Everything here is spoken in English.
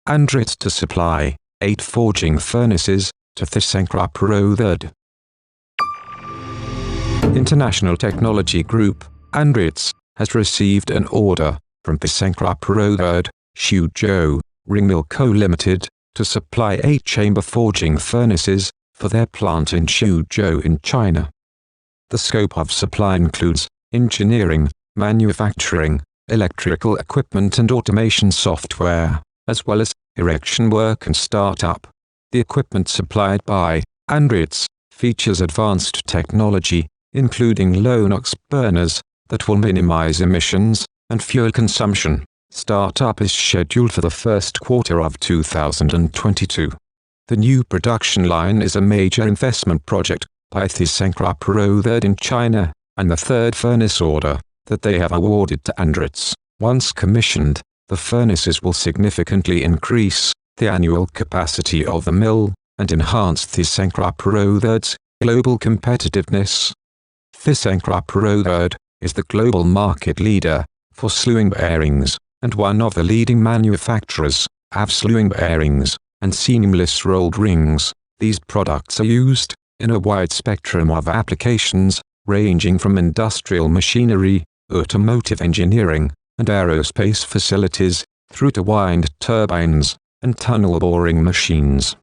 ANDRITZ to supply 8 forging furnaces to Thyssenkrupp Rothe. International Technology Group, ANDRITZ, has received an order from Thyssenkrupp Rothe, Suzhou, Ringmill Co. Limited, to supply 8 chamber forging furnaces for their plant in Suzhou in China. The scope of supply includes engineering, manufacturing, electrical equipment and automation software, as well as erection work and startup. The equipment supplied by ANDRITZ features advanced technology, including low NOx burners, that will minimize emissions and fuel consumption. Startup is scheduled for the first quarter of 2022. The new production line is a major investment project by Thyssenkrupp Rothe in China, and the third furnace order that they have awarded to ANDRITZ. Once commissioned, the furnaces will significantly increase the annual capacity of the mill and enhance Thyssenkrupp Rothe's global competitiveness. Thyssenkrupp Rothe is the global market leader for slewing bearings and one of the leading manufacturers of slewing bearings and seamless rolled rings. These products are used in a wide spectrum of applications, ranging from industrial machinery, automotive engineering, and aerospace facilities, through to wind turbines and tunnel boring machines.